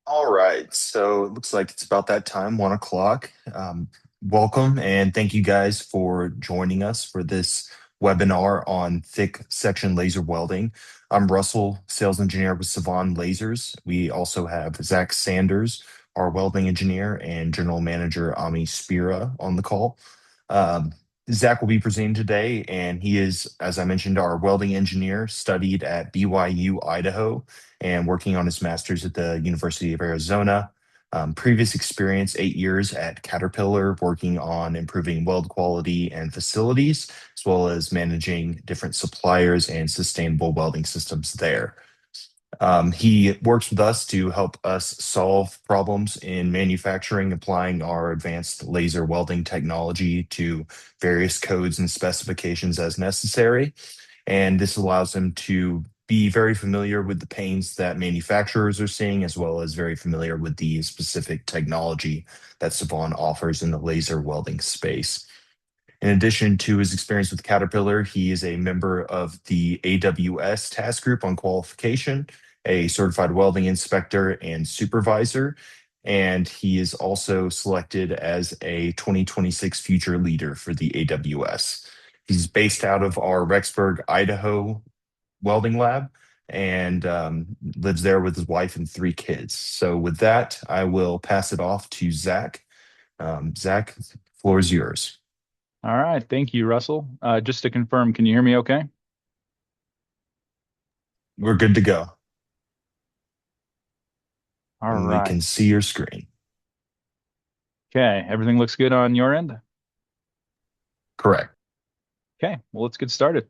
All right, so it looks like it's about that time, 1 o'clock. Welcome and thank you guys for joining us for this webinar on thick section laser welding. I'm Russell, sales engineer with Civan Lasers. We also have Zach Sanders, our welding engineer, and general manager Ami Spira on the call. Um, Zach will be presenting today, and he is, as I mentioned, our welding engineer, studied at BYU, Idaho, and working on his master's at the University of Arizona. Previous experience, 8 years at Caterpillar, working on improving weld quality and facilities, as well as managing different suppliers and sustainable welding systems there. He works with us to help us solve problems in manufacturing, applying our advanced laser welding technology to various codes and specifications as necessary. And this allows him to be very familiar with the pains that manufacturers are seeing, as well as very familiar with the specific technology that Savan offers in the laser welding space. In addition to his experience with Caterpillar, he is a member of the AWS task group on qualification, a certified welding inspector and supervisor, and he is also selected as a 2026 future leader for the AWS. He's based out of our Rexburg, Idaho welding lab and lives there with his wife and 3 kids. So, with that, I will pass it off to Zach. Zach, the floor is yours. All right. Thank you, Russell. Just to confirm, can you hear me okay? We're good to go. All And we right. can see your screen. Okay. Everything looks good on your end? Correct. Okay. Well, let's get started.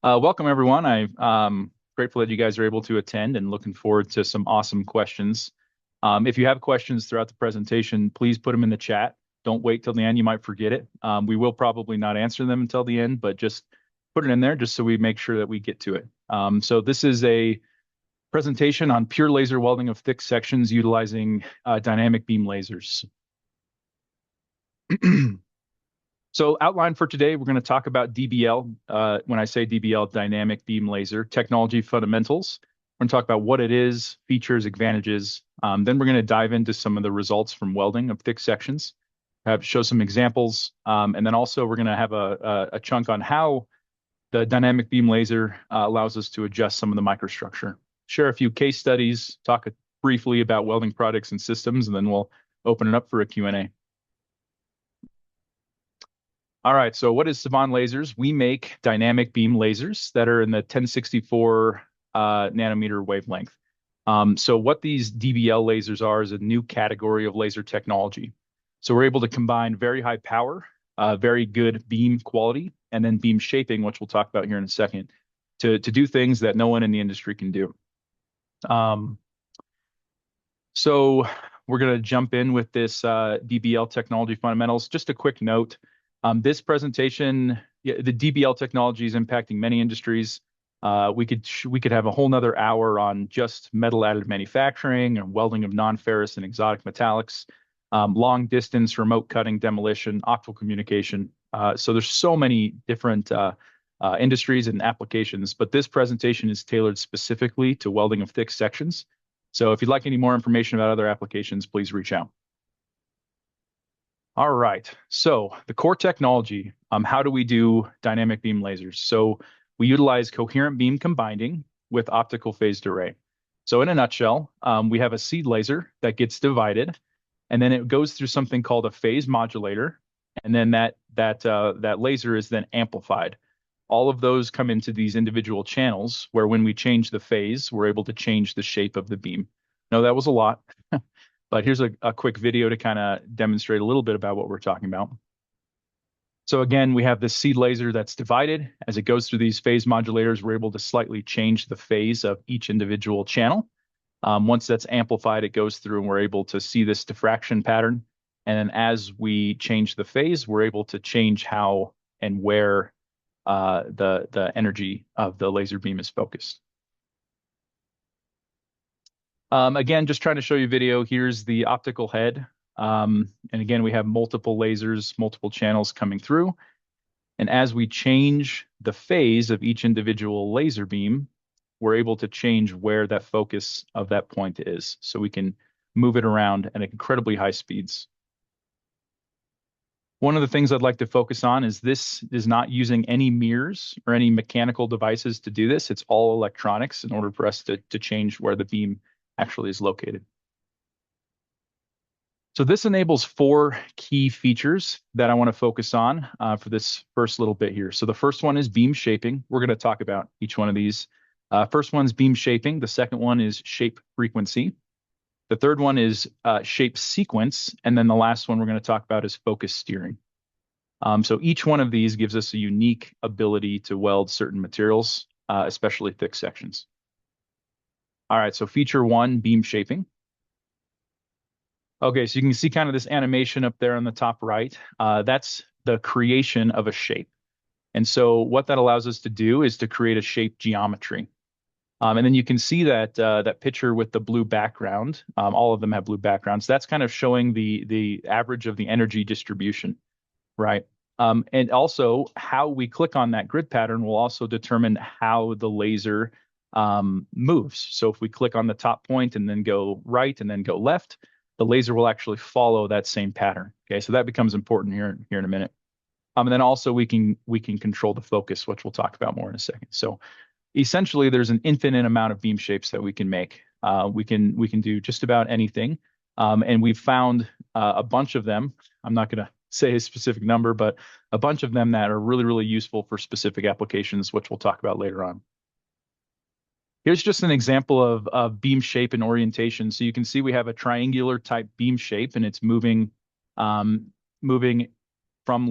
Welcome, everyone. I'm grateful that you guys are able to attend and looking forward to some awesome questions. If you have questions throughout the presentation, please put them in the chat. Don't wait till the end. You might forget it. We will probably not answer them until the end, but just put it in there just so we make sure that we get to it. So this is a presentation on pure laser welding of thick sections utilizing dynamic beam lasers. So outline for today, we're going to talk about DBL. When I say DBL, dynamic beam laser technology fundamentals. We're going to talk about what it is, features, advantages. Then we're going to dive into some of the results from welding of thick sections, show some examples, and then also we're going to have a chunk on how the dynamic beam laser allows us to adjust some of the microstructure. Share a few case studies, talk briefly about welding products and systems, and then we'll open it up for a Q&A. All right, so what is Civan Lasers? We make dynamic beam lasers that are in the 1064 nanometer wavelength. So what these DBL lasers are is a new category of laser technology. So we're able to combine very high power, very good beam quality, and then beam shaping, which we'll talk about here in a second, to do things that no one in the industry can do. So we're going to jump in with this DBL technology fundamentals. Just a quick note. This presentation, the DBL technology is impacting many industries. We could have a whole nother hour on just metal additive manufacturing and welding of non-ferrous and exotic metallics, long distance remote cutting, demolition, optical communication. So there's so many different industries and applications, but this presentation is tailored specifically to welding of thick sections. So if you'd like any more information about other applications, please reach out. All right, so the core technology, how do we do dynamic beam lasers? So we utilize coherent beam combining with optical phased array. So in a nutshell, we have a seed laser that gets divided, and then it goes through something called a phase modulator, and then that laser is then amplified. All of those come into these individual channels where when we change the phase, we're able to change the shape of the beam. No, that was a lot. But here's a quick video to kind of demonstrate a little bit about what we're talking about. So again, we have this seed laser that's divided. As it goes through these phase modulators, we're able to slightly change the phase of each individual channel. Once that's amplified, it goes through and we're able to see this diffraction pattern. And then as we change the phase, we're able to change how and where the energy of the laser beam is focused. Again, just trying to show you video. Here's the optical head. And again, we have multiple lasers, multiple channels coming through. And as we change the phase of each individual laser beam, we're able to change where that focus of that point is. So we can move it around at incredibly high speeds. One of the things I'd like to focus on is this is not using any mirrors or any mechanical devices to do this. It's all electronics in order for us to change where the beam actually is located. So this enables 4 key features that I want to focus on for this first little bit here. So the first one is beam shaping. We're going to talk about each one of these. First one's beam shaping. The second one is shape frequency. The third one is shape sequence. And then the last one we're going to talk about is focus steering. So each one of these gives us a unique ability to weld certain materials, especially thick sections. All right, so feature 1, beam shaping. Okay, so you can see kind of this animation up there on the top right. That's the creation of a shape. And so what that allows us to do is to create a shape geometry. And then you can see that that picture with the blue background. All of them have blue backgrounds. That's kind of showing the average of the energy distribution, right? And also how we click on that grid pattern will also determine how the laser moves. So if we click on the top point and then go right and then go left, the laser will actually follow that same pattern. Okay, so that becomes important here in a minute. And then also we can control the focus, which we'll talk about more in a second. So essentially, there's an infinite amount of beam shapes that we can make. We can do just about anything, and we've found a bunch of them. I'm not going to say a specific number, but a bunch of them that are really, really useful for specific applications, which we'll talk about later on. Here's just an example of beam shape and orientation. So you can see we have a triangular type beam shape, and it's moving from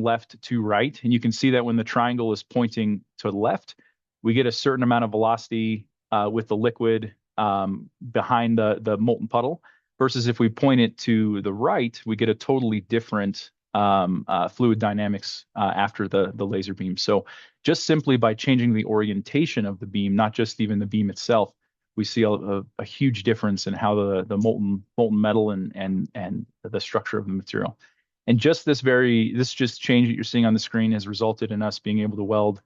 left to right. And you can see that when the triangle is pointing to the left, we get a certain amount of velocity with the liquid behind the molten puddle, versus if we point it to the right, we get a totally different fluid dynamics after the laser beam. So just simply by changing the orientation of the beam, not just even the beam itself, we see a huge difference in how the molten metal and the structure of the material. And just this just change that you're seeing on the screen has resulted in us being able to weld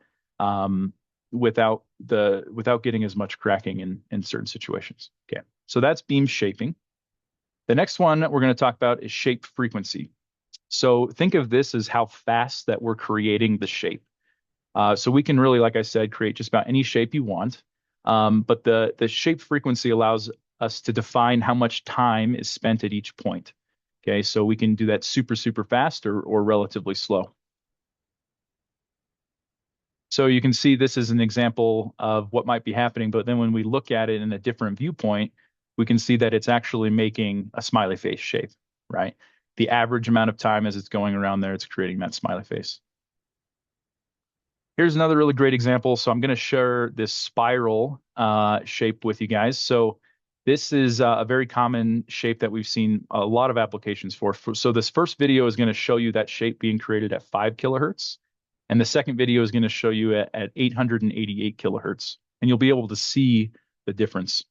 without getting as much cracking in certain situations. Okay, so that's beam shaping. The next one we're going to talk about is shape frequency. So think of this as how fast that we're creating the shape. So we can really, like I said, create just about any shape you want. But the shape frequency allows us to define how much time is spent at each point. Okay, so we can do that super, super fast or relatively slow. So you can see this is an example of what might be happening, but then when we look at it in a different viewpoint, we can see that it's actually making a smiley face shape, right? The average amount of time as it's going around there, it's creating that smiley face. Here's another really great example. So I'm going to share this spiral shape with you guys. So this is a very common shape that we've seen a lot of applications for. So this first video is going to show you that shape being created at 5 kilohertz. And the second video is going to show you at 888 kilohertz. And you'll be able to see the difference.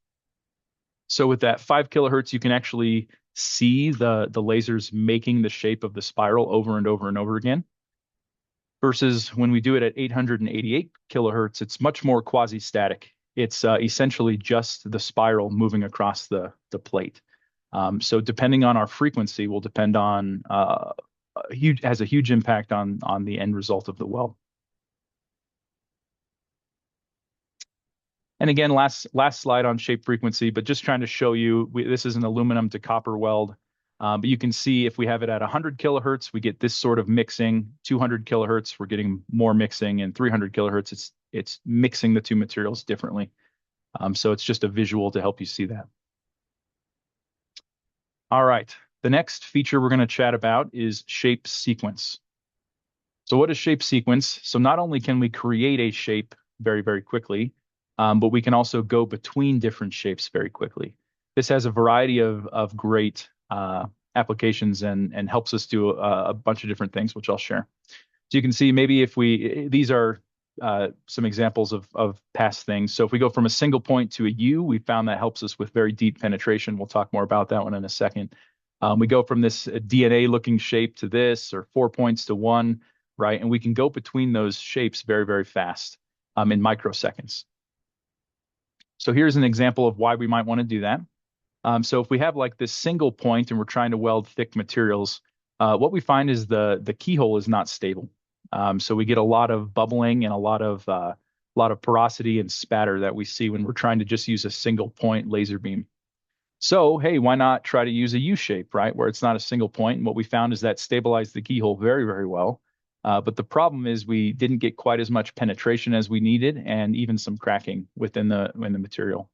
So with that 5 kilohertz, you can actually see the lasers making the shape of the spiral over and over and over again. Versus when we do it at 888 kilohertz, it's much more quasi-static. It's essentially just the spiral moving across the plate. So depending on our frequency will depend on has a huge impact on the end result of the weld. And again, last slide on shape frequency, but just trying to show you, this is an aluminum to copper weld. But you can see if we have it at 100 kilohertz, we get this sort of mixing. 200 kilohertz, we're getting more mixing, and 300 kilohertz, it's mixing the two materials differently. So it's just a visual to help you see that. All right, the next feature we're going to chat about is shape sequence. So what is shape sequence? So not only can we create a shape very, very quickly, but we can also go between different shapes very quickly. This has a variety of great applications and helps us do a bunch of different things, which I'll share. So you can see maybe if these are some examples of past things. So if we go from a single point to a U, we found that helps us with very deep penetration. We'll talk more about that one in a second. We go from this DNA looking shape to this, or 4 points to 1, right? And we can go between those shapes very, very fast in microseconds. So here's an example of why we might want to do that. So if we have like this single point and we're trying to weld thick materials, what we find is the keyhole is not stable. So we get a lot of bubbling and a lot of porosity and spatter that we see when we're trying to just use a single point laser beam. So, hey, why not try to use a U shape, right? Where it's not a single point. And what we found is that stabilized the keyhole very, very well. But the problem is we didn't get quite as much penetration as we needed and even some cracking in the material.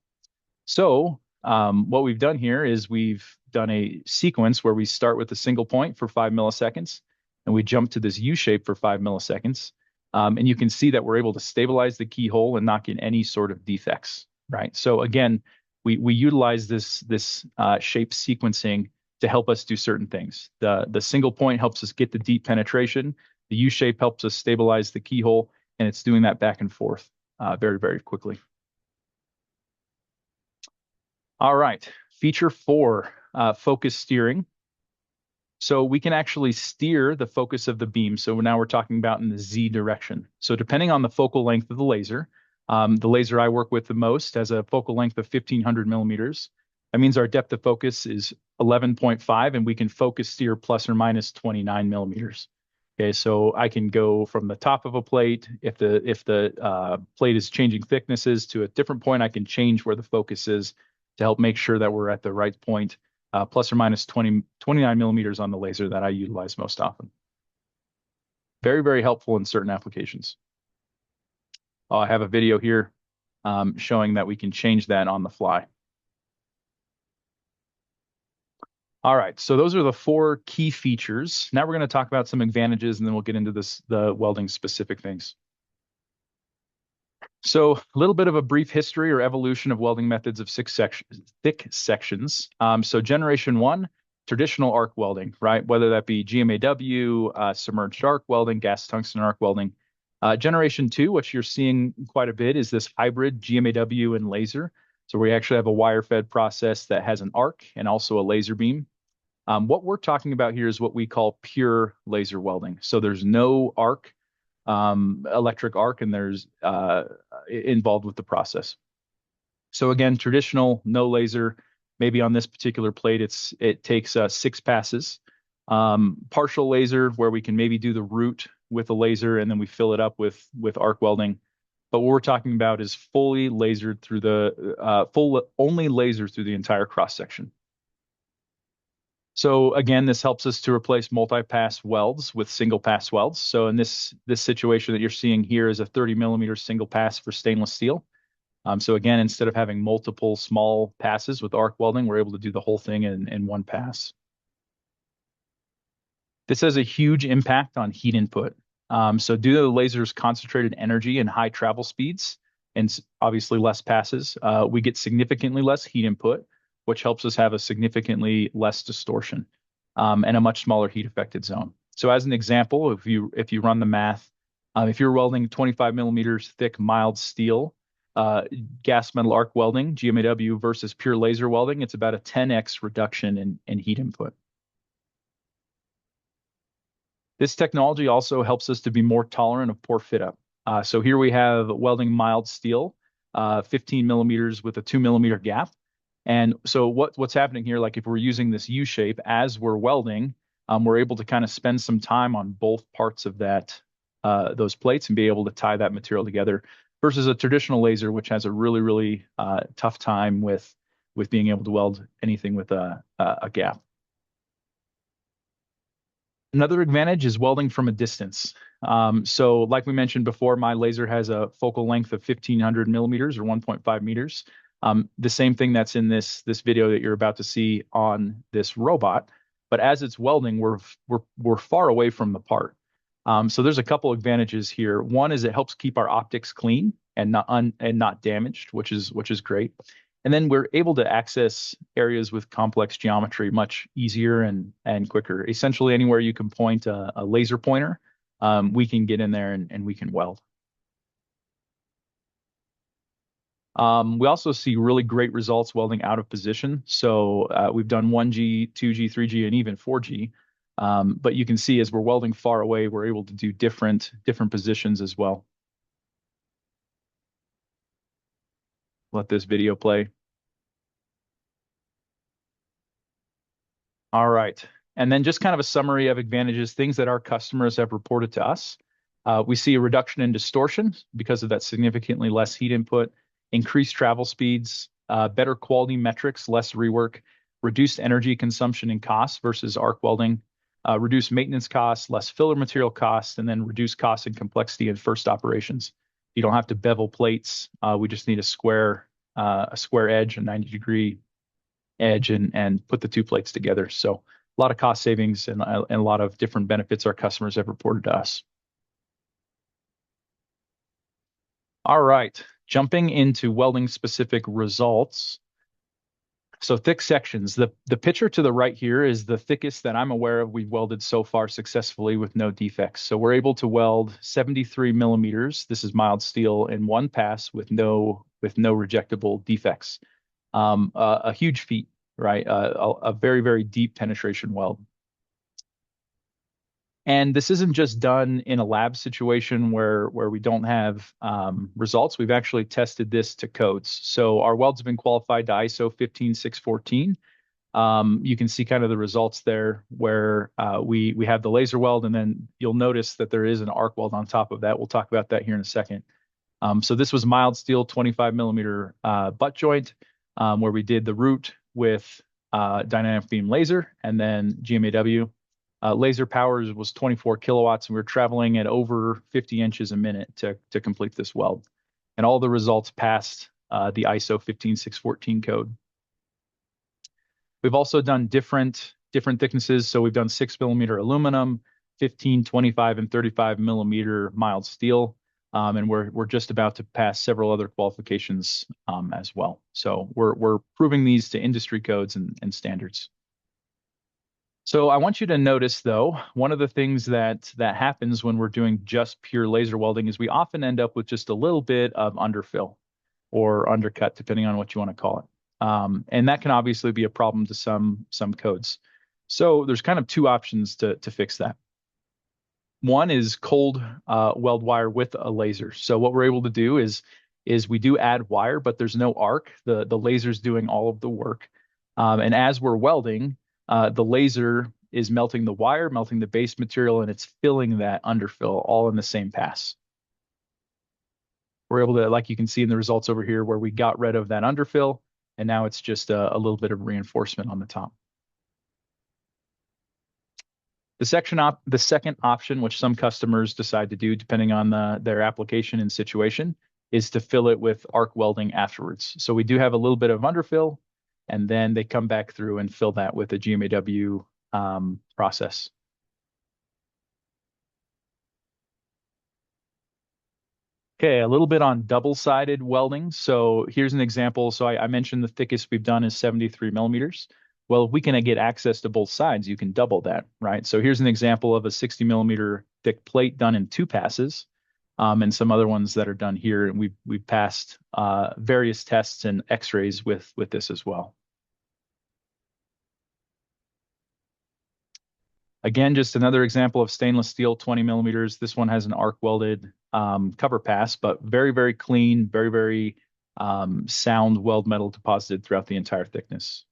So, what we've done here is we've done a sequence where we start with a single point for 5 milliseconds and we jump to this U shape for 5 milliseconds. And you can see that we're able to stabilize the keyhole and not get any sort of defects, right? So again, we utilize this shape sequencing to help us do certain things. The single point helps us get the deep penetration. The U shape helps us stabilize the keyhole, and it's doing that back and forth very, very quickly. All right, feature 4, focus steering. So we can actually steer the focus of the beam. So now we're talking about in the Z direction. So depending on the focal length of the laser I work with the most has a focal length of 1500 millimeters. That means our depth of focus is 11.5, and we can focus steer plus or minus 29 millimeters. Okay, so I can go from the top of a plate. If the plate is changing thicknesses to a different point, I can change where the focus is to help make sure that we're at the right point, plus or minus 29 millimeters on the laser that I utilize most often. Very, very helpful in certain applications. Oh, I have a video here showing that we can change that on the fly. All right, so those are the 4 key features. Now we're going to talk about some advantages, and then we'll get into the welding specific things. So a little bit of a brief history or evolution of welding methods of thick sections. So generation 1, traditional arc welding, right? Whether that be GMAW, submerged arc welding, gas tungsten arc welding. Generation 2, what you're seeing quite a bit is this hybrid GMAW and laser. So we actually have a wire-fed process that has an arc and also a laser beam. What we're talking about here is what we call pure laser welding. So there's no arc, electric arc, and there's involved with the process. So again, traditional, no laser. Maybe on this particular plate, it takes 6 passes. Partial laser, where we can maybe do the root with a laser and then we fill it up with arc welding. But what we're talking about is fully lasered through only laser through the entire cross section. So again, this helps us to replace multi-pass welds with single pass welds. So in this situation that you're seeing here is a 30 millimeter single pass for stainless steel. So again, instead of having multiple small passes with arc welding, we're able to do the whole thing in one pass. This has a huge impact on heat input. So due to the laser's concentrated energy and high travel speeds, and obviously less passes, we get significantly less heat input, which helps us have a significantly less distortion and a much smaller heat affected zone. So as an example, if you run the math, if you're welding 25 millimeters thick mild steel, gas metal arc welding, GMAW versus pure laser welding, it's about a 10x reduction in heat input. This technology also helps us to be more tolerant of poor fit up. So here we have welding mild steel, 15 millimeters with a 2 millimeter gap. And so what's happening here, like if we're using this U shape as we're welding, we're able to kind of spend some time on both parts of those plates and be able to tie that material together versus a traditional laser, which has a really, really tough time with being able to weld anything with a gap. Another advantage is welding from a distance. So like we mentioned before, my laser has a focal length of 1500 millimeters or 1.5 meters. The same thing that's in this video that you're about to see on this robot, but as it's welding, we're far away from the part. So there's a couple advantages here. One is it helps keep our optics clean and not damaged, which is great. And then we're able to access areas with complex geometry much easier and quicker. Essentially, anywhere you can point a laser pointer, we can get in there and we can weld. We also see really great results welding out of position. So we've done 1G, 2G, 3G, and even 4G. But you can see as we're welding far away, we're able to do different positions as well. Let this video play. All right. And then just kind of a summary of advantages, things that our customers have reported to us. We see a reduction in distortion because of that significantly less heat input, increased travel speeds, better quality metrics, less rework, reduced energy consumption and costs versus arc welding, reduced maintenance costs, less filler material costs, and then reduced costs and complexity in first operations. You don't have to bevel plates. We just need a square edge, a 90-degree edge, and put the two plates together. So a lot of cost savings and a lot of different benefits our customers have reported to us. All right, jumping into welding specific results. So thick sections. The picture to the right here is the thickest that I'm aware of we've welded so far successfully with no defects. So we're able to weld 73 millimeters. This is mild steel in one pass with no rejectable defects. A huge feat, right? A very, very deep penetration weld. And this isn't just done in a lab situation where we don't have results. We've actually tested this to codes. So our welds have been qualified to ISO 15614. You can see kind of the results there where we have the laser weld, and then you'll notice that there is an arc weld on top of that. We'll talk about that here in a second. So this was mild steel 25 millimeter butt joint where we did the root with dynamic beam laser and then GMAW. Laser powers was 24 kilowatts, and we were traveling at over 50 inches a minute to complete this weld. And all the results passed the ISO 15614 code. We've also done different thicknesses. So we've done 6 millimeter aluminum, 15, 25, and 35 millimeter mild steel. And we're just about to pass several other qualifications as well. So we're proving these to industry codes and standards. So I want you to notice, though, one of the things that happens when we're doing just pure laser welding is we often end up with just a little bit of underfill or undercut, depending on what you want to call it. And that can obviously be a problem to some codes. So there's kind of two options to fix that. One is cold weld wire with a laser. So what we're able to do is we do add wire, but there's no arc. The laser's doing all of the work. And as we're welding, the laser is melting the wire, melting the base material, and it's filling that underfill all in the same pass. We're able to, like you can see in the results over here, where we got rid of that underfill, and now it's just a little bit of reinforcement on the top. The second option, which some customers decide to do depending on their application and situation, is to fill it with arc welding afterwards. So we do have a little bit of underfill, and then they come back through and fill that with a GMAW process. Okay, a little bit on double-sided welding. So here's an example. So I mentioned the thickest we've done is 73 millimeters. Well, if we can get access to both sides, you can double that, right? So here's an example of a 60 millimeter thick plate done in 2 passes, and some other ones that are done here. And we've passed various tests and X-rays with this as well. Again, just another example of stainless steel, 20 millimeters. This one has an arc welded cover pass, but very, very clean, very, very sound weld metal deposited throughout the entire thickness.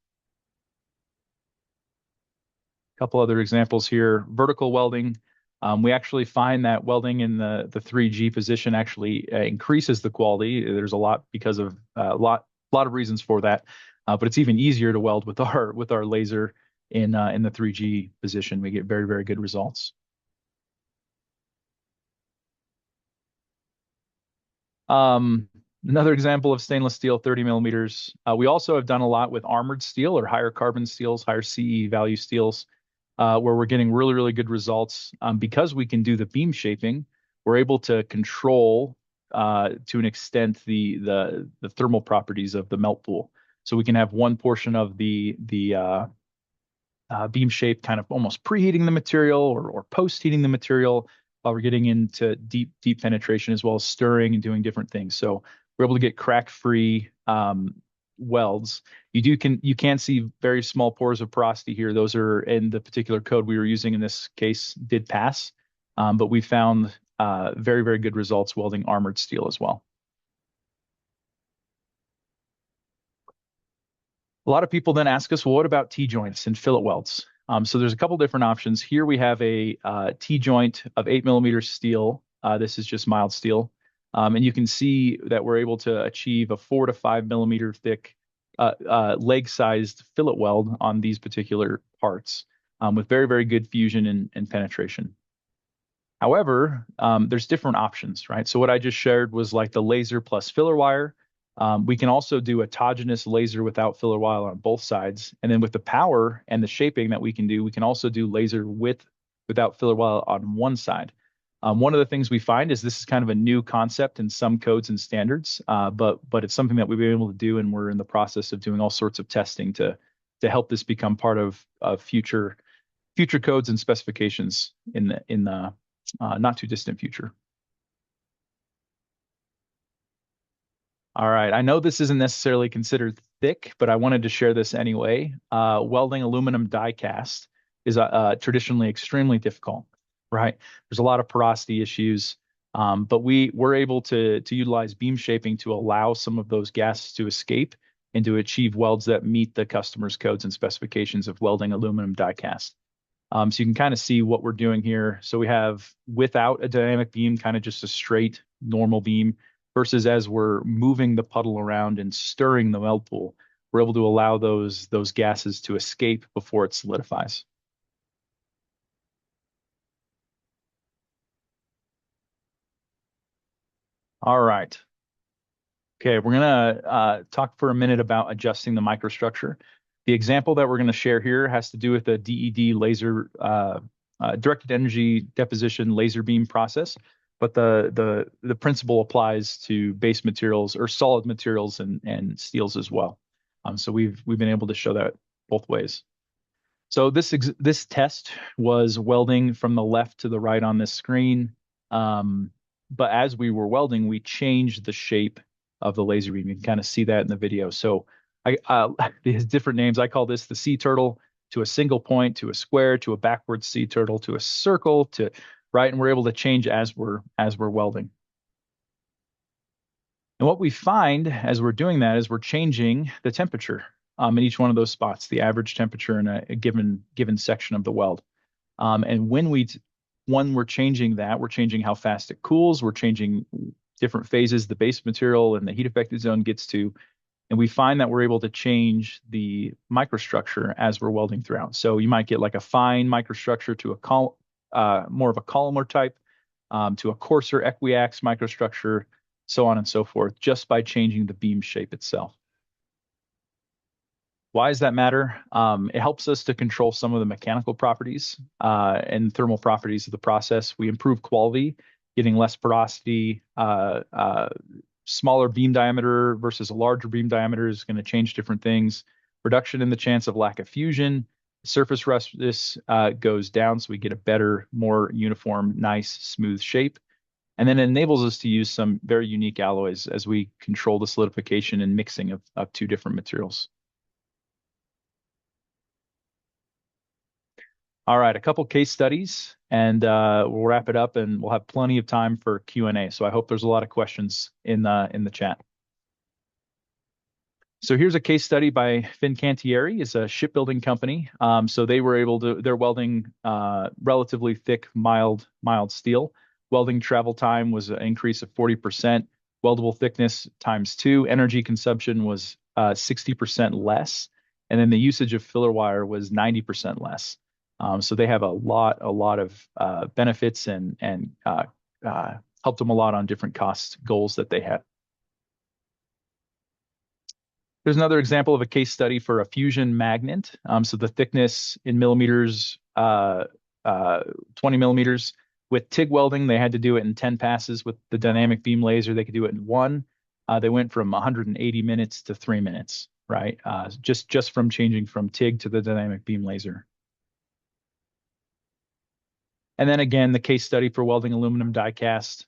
A couple other examples here. Vertical welding. We actually find that welding in the 3G position actually increases the quality. There's a lot because of a lot of reasons for that, but it's even easier to weld with our laser in the 3G position. We get very, very good results. Another example of stainless steel, 30 millimeters. We also have done a lot with armored steel or higher carbon steels, higher CE value steels, where we're getting really, really good results. Because we can do the beam shaping, we're able to control to an extent the thermal properties of the melt pool. So we can have one portion of the beam shape kind of almost preheating the material or post-heating the material while we're getting into deep penetration, as well as stirring and doing different things. So we're able to get crack-free welds. You can see very small pores of porosity here. Those are in the particular code we were using in this case did pass, but we found very, very good results welding armored steel as well. A lot of people then ask us, well, what about T-joints and fillet welds? So there's a couple different options. Here we have a T-joint of 8 millimeter steel. This is just mild steel. And you can see that we're able to achieve a 4 to 5 millimeter thick leg-sized fillet weld on these particular parts with very, very good fusion and penetration. However, there's different options, right? So what I just shared was like the laser plus filler wire. We can also do autogenous laser without filler wire on both sides. And then with the power and the shaping that we can also do laser without filler wire on one side. One of the things we find is this is kind of a new concept in some codes and standards, but it's something that we've been able to do, and we're in the process of doing all sorts of testing to help this become part of future codes and specifications in the not too distant future. All right, I know this isn't necessarily considered thick, but I wanted to share this anyway. Welding aluminum die cast is traditionally extremely difficult, right? There's a lot of porosity issues, but we're able to utilize beam shaping to allow some of those gases to escape and to achieve welds that meet the customer's codes and specifications of welding aluminum die cast. So you can kind of see what we're doing here. So we have without a dynamic beam, kind of just a straight normal beam, versus as we're moving the puddle around and stirring the weld pool, we're able to allow those gases to escape before it solidifies. All right. Okay, we're gonna talk for a minute about adjusting the microstructure. The example that we're going to share here has to do with the DED laser directed energy deposition laser beam process, but the principle applies to base materials or solid materials and steels as well. So we've been able to show that both ways. So this test was welding from the left to the right on this screen. But as we were welding, we changed the shape of the laser beam. You can kind of see that in the video. So these different names, I call this the sea turtle, to a single point, to a square, to a backwards sea turtle, to a circle, to right, and we're able to change as we're welding. And what we find as we're doing that is we're changing the temperature in each one of those spots, the average temperature in a given section of the weld. And when we're changing that, we're changing how fast it cools, we're changing different phases the base material and the heat affected zone gets to, and we find that we're able to change the microstructure as we're welding throughout. So you might get like a fine microstructure to more of a columnar type, to a coarser equiax microstructure, so on and so forth, just by changing the beam shape itself. Why does that matter? It helps us to control some of the mechanical properties and thermal properties of the process. We improve quality, getting less porosity. Smaller beam diameter versus a larger beam diameter is going to change different things. Reduction in the chance of lack of fusion. Surface roughness goes down, so we get a better, more uniform, nice, smooth shape. And then it enables us to use some very unique alloys as we control the solidification and mixing of two different materials. All right, a couple case studies, and we'll wrap it up, and we'll have plenty of time for Q&A. So I hope there's a lot of questions in the chat. So here's a case study by Fincantieri. It's a shipbuilding company. So they're welding relatively thick, mild steel. Welding travel time was an increase of 40%. Weldable thickness ×2. Energy consumption was 60% less. And then the usage of filler wire was 90% less. So they have a lot of benefits and helped them a lot on different cost goals that they had. There's another example of a case study for a fusion magnet. So the thickness in millimeters, 20 millimeters. With TIG welding, they had to do it in 10 passes. With the dynamic beam laser, they could do it in 1. They went from 180 minutes to 3 minutes, right? Just from changing from TIG to the dynamic beam laser. And then again, the case study for welding aluminum die cast.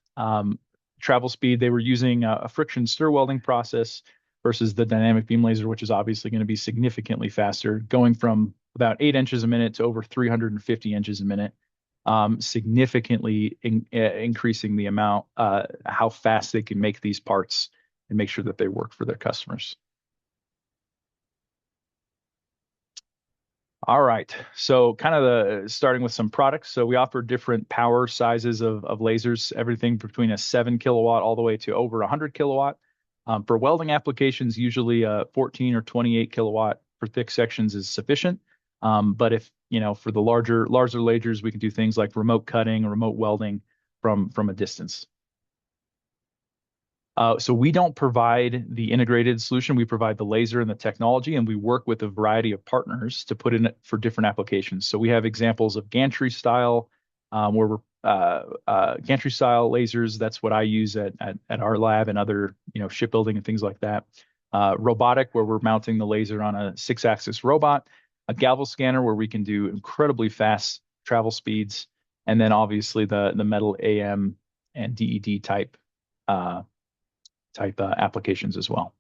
Travel speed, they were using a friction stir welding process versus the dynamic beam laser, which is obviously going to be significantly faster, going from about 8 inches a minute to over 350 inches a minute, significantly increasing the amount, how fast they can make these parts and make sure that they work for their customers. All right. So kind of the starting with some products. So we offer different power sizes of lasers, everything between a 7 kilowatt all the way to over 100 kilowatt. For welding applications, usually 14 or 28 kilowatt for thick sections is sufficient. But if, for the larger lasers, we can do things like remote cutting, remote welding from a distance. So we don't provide the integrated solution. We provide the laser and the technology, and we work with a variety of partners to put in it for different applications. So we have examples of gantry style, where we're gantry style lasers. That's what I use at our lab and other shipbuilding and things like that. Robotic, where we're mounting the laser on a 6-axis robot. A galvo scanner, where we can do incredibly fast travel speeds, and then obviously the metal AM and DED type applications as well.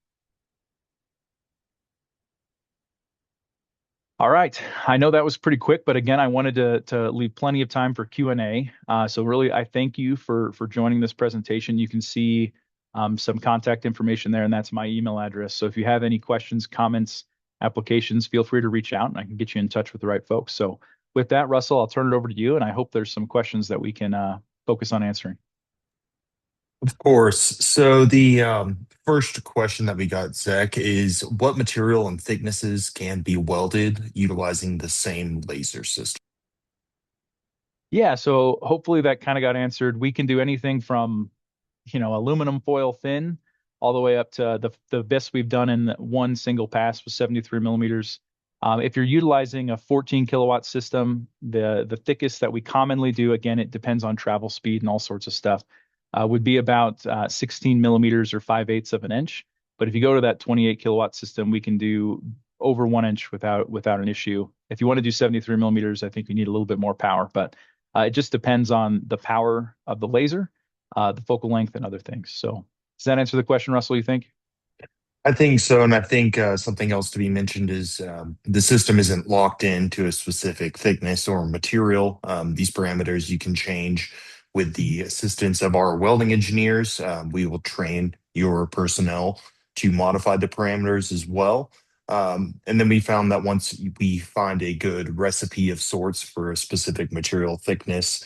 All right. I know that was pretty quick, but again, I wanted to leave plenty of time for Q&A. So really, I thank you for joining this presentation. You can see some contact information there, and that's my email address. So if you have any questions, comments, applications, feel free to reach out, and I can get you in touch with the right folks. So with that, Russell, I'll turn it over to you, and I hope there's some questions that we can focus on answering. Of course. So the first question that we got, Zach, is what material and thicknesses can be welded utilizing the same laser system? Yeah, so hopefully that kind of got answered. We can do anything from aluminum foil thin all the way up to the best we've done in one single pass was 73 millimeters. If you're utilizing a 14 kilowatt system, the thickest that we commonly do, again, it depends on travel speed and all sorts of stuff, would be about 16 millimeters or 5/8 of an inch. But if you go to that 28 kilowatt system, we can do over 1 inch without an issue. If you want to do 73 millimeters, I think you need a little bit more power, but it just depends on the power of the laser, the focal length, and other things. So does that answer the question, Russell, you think? I think so. And I think something else to be mentioned is the system isn't locked into a specific thickness or material. These parameters you can change with the assistance of our welding engineers. We will train your personnel to modify the parameters as well. And then we found that once we find a good recipe of sorts for a specific material thickness,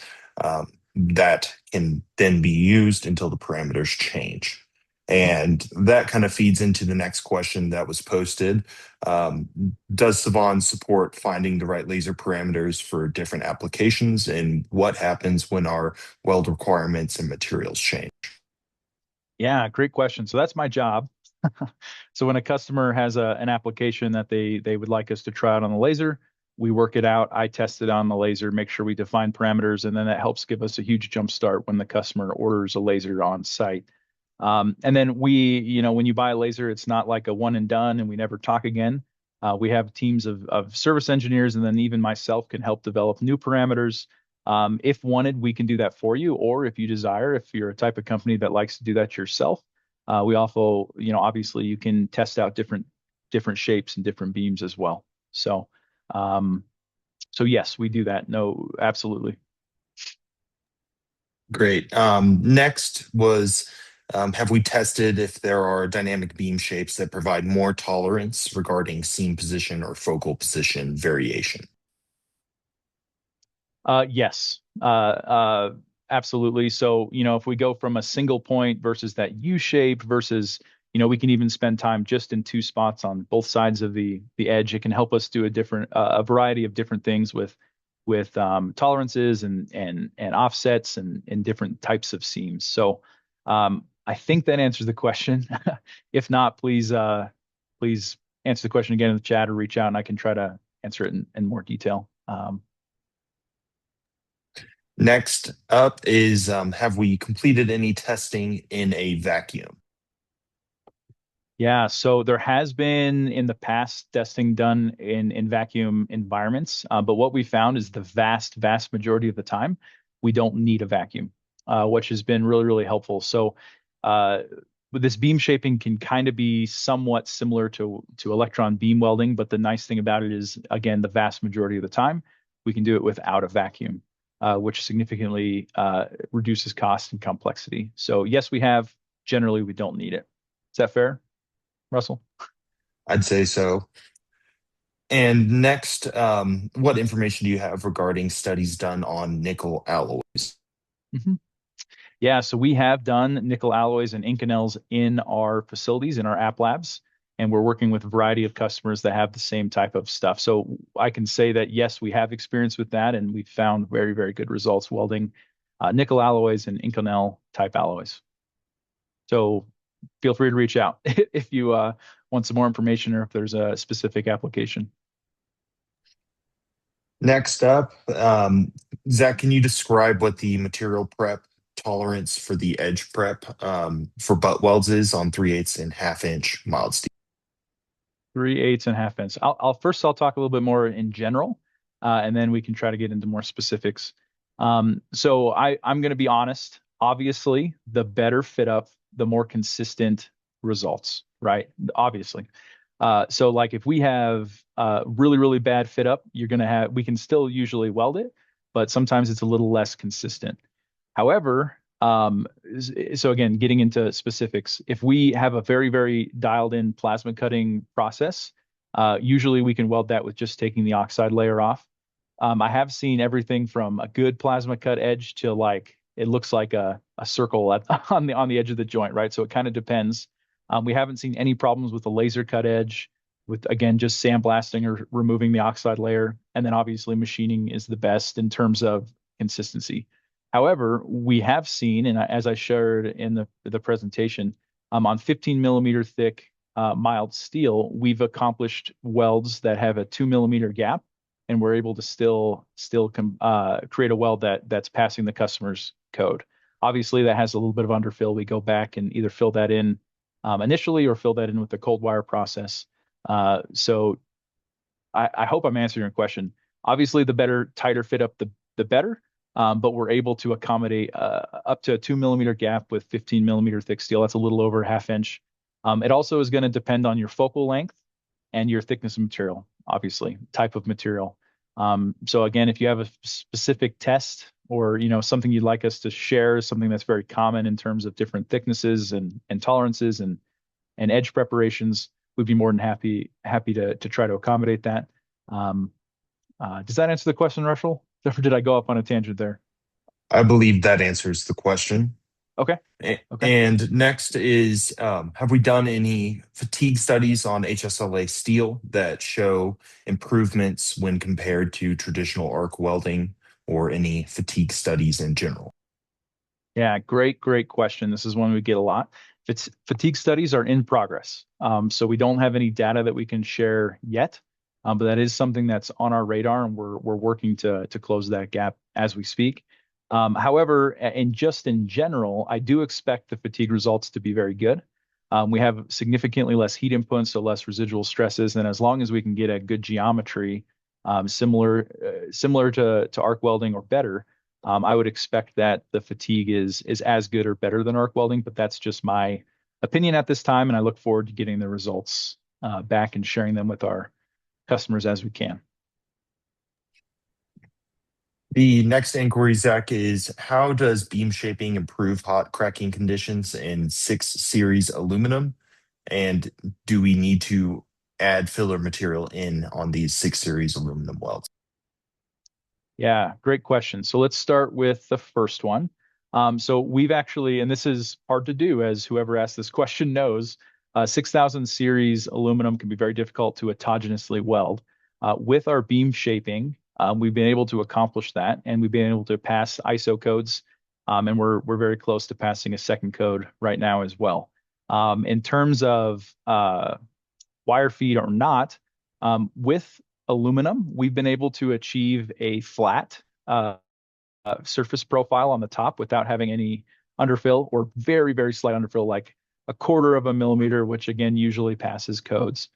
that can then be used until the parameters change. And that kind of feeds into the next question that was posted. Um, does Civan support finding the right laser parameters for different applications? And what happens when our weld requirements and materials change? Yeah, great question. So that's my job. So when a customer has an application that they would like us to try out on the laser, we work it out. I test it on the laser, make sure we define parameters, and then that helps give us a huge jump start when the customer orders a laser on site. And then when you buy a laser, it's not like a one and done and we never talk again. We have teams of service engineers, and then even myself can help develop new parameters. If wanted, we can do that for you, or if you desire, if you're a type of company that likes to do that yourself, we also, obviously you can test out different shapes and different beams as well. So, um, so yes, we do that. No, absolutely. Great. Next was, have we tested if there are dynamic beam shapes that provide more tolerance regarding seam position or focal position variation? Yes, absolutely. So, if we go from a single point versus that U shape versus, we can even spend time just in two spots on both sides of the edge. It can help us do a variety of different things with tolerances and offsets and different types of seams. So, I think that answers the question. If not, please answer the question again in the chat or reach out and I can try to answer it in more detail. Next up is, have we completed any testing in a vacuum? Yeah, so there has been in the past testing done in vacuum environments, but what we found is the vast majority of the time we don't need a vacuum, which has been really really helpful. So uh, with this beam shaping can kind of be somewhat similar to electron beam welding, but the nice thing about it is again the vast majority of the time we can do it without a vacuum, which significantly reduces cost and complexity. So yes, we have. Generally, we don't need it. Is that fair, Russell? I'd say so. And next, what information do you have regarding studies done on nickel alloys? Mhm. Yeah, so we have done nickel alloys and Inconels in our facilities, in our app labs, and we're working with a variety of customers that have the same type of stuff. So I can say that yes, we have experience with that, and we've found very, very good results welding nickel alloys and Inconel type alloys. So feel free to reach out if you want some more information or if there's a specific application. Next up, Zach, can you describe what the material prep tolerance for the edge prep for butt welds is on 3/8 and half-inch mild steel? 3/8 and half inch. I'll talk a little bit more in general, and then we can try to get into more specifics. So I'm going to be honest. Obviously, the better fit up, the more consistent results, right? Obviously. So like if we have really, really bad fit up, we can still usually weld it, but sometimes it's a little less consistent. However, so again, getting into specifics, if we have a very, very dialed in plasma cutting process, usually we can weld that with just taking the oxide layer off. I have seen everything from a good plasma cut edge to like it looks like a circle on the edge of the joint, right? So it kind of depends. We haven't seen any problems with the laser cut edge, with again just sandblasting or removing the oxide layer, and then obviously machining is the best in terms of consistency. However, we have seen, and as I shared in the presentation, on 15 millimeter thick mild steel, we've accomplished welds that have a 2 millimeter gap, and we're able to still create a weld that's passing the customer's code. Obviously, that has a little bit of underfill. We go back and either fill that in initially or fill that in with the cold wire process. So I hope I'm answering your question. Obviously, the better, tighter fit up, the better. But we're able to accommodate up to a 2 millimeter gap with 15 millimeter thick steel. That's a little over half inch. It also is going to depend on your focal length and your thickness of material, obviously, type of material. So again, if you have a specific test or something you'd like us to share, something that's very common in terms of different thicknesses and tolerances and edge preparations, we'd be more than happy to try to accommodate that. Um, does that answer the question, Russell? Or did I go up on a tangent there? I believe that answers the question. Okay. Okay. And next is, have we done any fatigue studies on HSLA steel that show improvements when compared to traditional arc welding or any fatigue studies in general? Yeah, great question. This is one we get a lot. Fatigue studies are in progress. So we don't have any data that we can share yet, but that is something that's on our radar, and we're working to close that gap as we speak. However, and just in general, I do expect the fatigue results to be very good. We have significantly less heat input, so less residual stresses, and as long as we can get a good geometry, similar to arc welding or better, I would expect that the fatigue is as good or better than arc welding, but that's just my opinion at this time, and I look forward to getting the results back and sharing them with our customers as we can. The next inquiry, Zach, is how does beam shaping improve hot cracking conditions in 6 series aluminum? And do we need to add filler material in on these 6 series aluminum welds? Yeah, great question. So let's start with the first one. So we've actually, and this is hard to do, as whoever asked this question knows, 6,000 series aluminum can be very difficult to autogeneously weld. With our beam shaping, we've been able to accomplish that, and we've been able to pass ISO codes, and we're very close to passing a second code right now as well. In terms of wire feed or not, with aluminum, we've been able to achieve a flat surface profile on the top without having any underfill or very, very slight underfill, like a quarter of a millimeter, which again usually passes codes.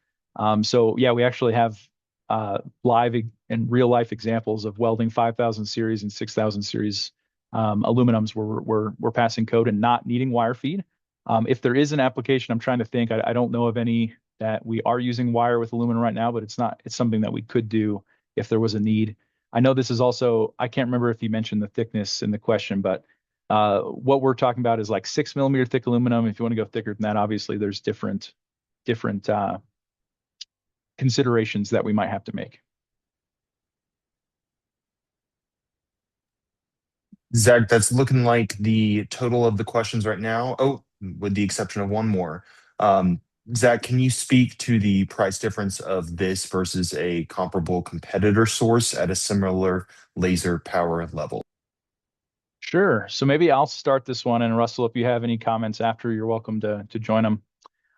So yeah, we actually have live and real life examples of welding 5,000 series and 6,000 series aluminums where we're passing code and not needing wire feed. If there is an application, I'm trying to think. I don't know of any that we are using wire with aluminum right now, but it's something that we could do if there was a need. I know this is also, I can't remember if you mentioned the thickness in the question, but what we're talking about is like 6 millimeter thick aluminum. If you want to go thicker than that, obviously there's different considerations that we might have to make. Zach, that's looking like the total of the questions right now. Oh, with the exception of one more. Um, Zach, can you speak to the price difference of this versus a comparable competitor source at a similar laser power level? Sure. So maybe I'll start this one, and Russell, if you have any comments after, you're welcome to join them.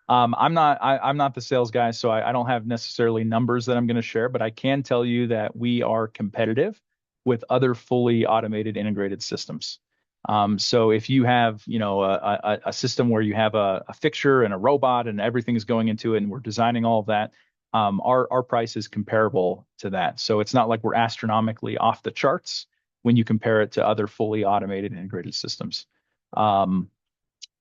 I'm not the sales guy, so I don't have necessarily numbers that I'm going to share, but I can tell you that we are competitive with other fully automated integrated systems. So if you have, a system where you have a fixture and a robot and everything is going into it, and we're designing all of that, our price is comparable to that. So it's not like we're astronomically off the charts when you compare it to other fully automated integrated systems. Um,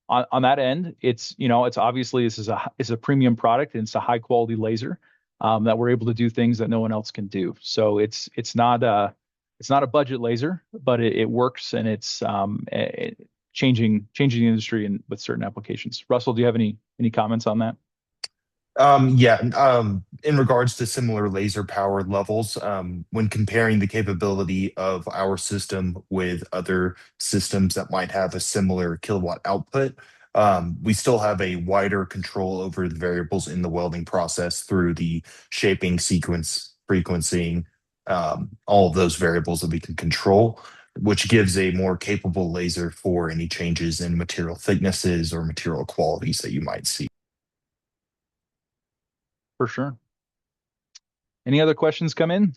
on that end, it's obviously this is a premium product and it's a high quality laser that we're able to do things that no one else can do. So it's not a budget laser, but it works, and it's changing the industry and with certain applications. Russell, do you have any comments on that? Yeah, in regards to similar laser power levels, when comparing the capability of our system with other systems that might have a similar kilowatt output, we still have a wider control over the variables in the welding process through the shaping, sequence, frequency, all of those variables that we can control, which gives a more capable laser for any changes in material thicknesses or material qualities that you might see. For sure. Any other questions come in?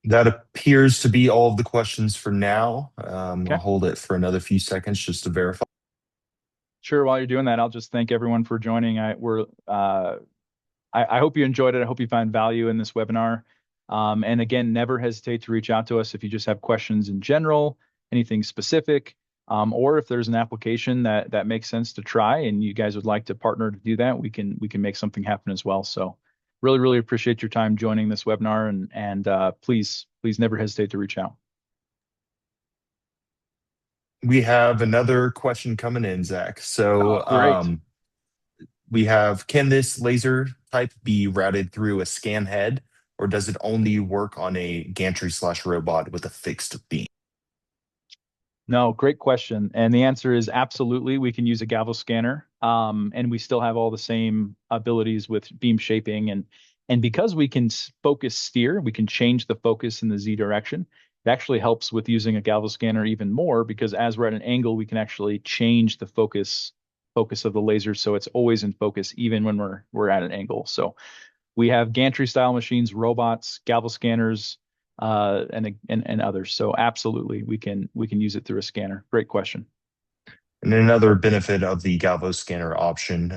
That appears to be all of the questions for now. I'll Okay. hold it for another few seconds just to verify. Sure. While you're doing that, I'll just thank everyone for joining. I hope you enjoyed it. I hope you find value in this webinar. And again, never hesitate to reach out to us if you just have questions in general, anything specific, or if there's an application that makes sense to try and you guys would like to partner to do that, we can make something happen as well. So really appreciate your time joining this webinar, and please never hesitate to reach out. We have another question coming in, Zach. Oh, So great. we have, can this laser type be routed through a scan head, or does it only work on a gantry/robot with a fixed beam? No, great question. And the answer is absolutely. We can use a gavel scanner, and we still have all the same abilities with beam shaping. And because we can focus steer, we can change the focus in the Z direction. It actually helps with using a gavel scanner even more because as we're at an angle, we can actually change the focus of the laser, so it's always in focus even when we're at an angle. So we have gantry style machines, robots, gavel scanners, and others. So absolutely, we can use it through a scanner. Great question. And another benefit of the Galvo scanner option,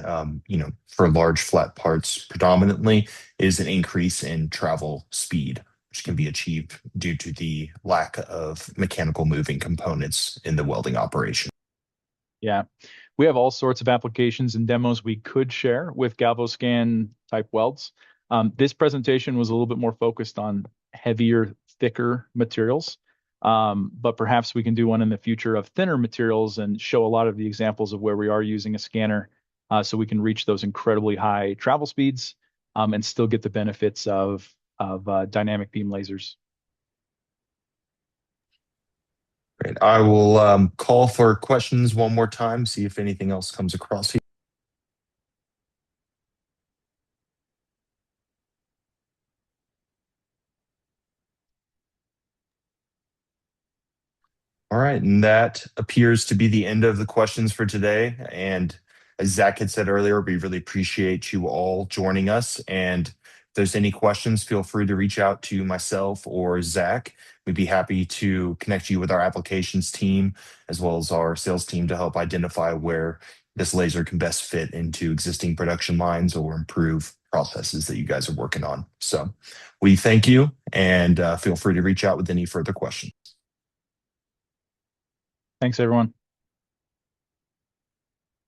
for large flat parts predominantly, is an increase in travel speed, which can be achieved due to the lack of mechanical moving components in the welding operation. Yeah, we have all sorts of applications and demos we could share with GalvoScan type welds. This presentation was a little bit more focused on heavier, thicker materials. But perhaps we can do one in the future of thinner materials and show a lot of the examples of where we are using a scanner so we can reach those incredibly high travel speeds and still get the benefits of dynamic beam lasers. Great. I will call for questions one more time, see if anything else comes across here. All right, and that appears to be the end of the questions for today. And as Zach had said earlier, we really appreciate you all joining us. And if there's any questions, feel free to reach out to myself or Zach. We'd be happy to connect you with our applications team as well as our sales team to help identify where this laser can best fit into existing production lines or improve processes that you guys are working on. So we thank you and feel free to reach out with any further questions. Thanks, everyone.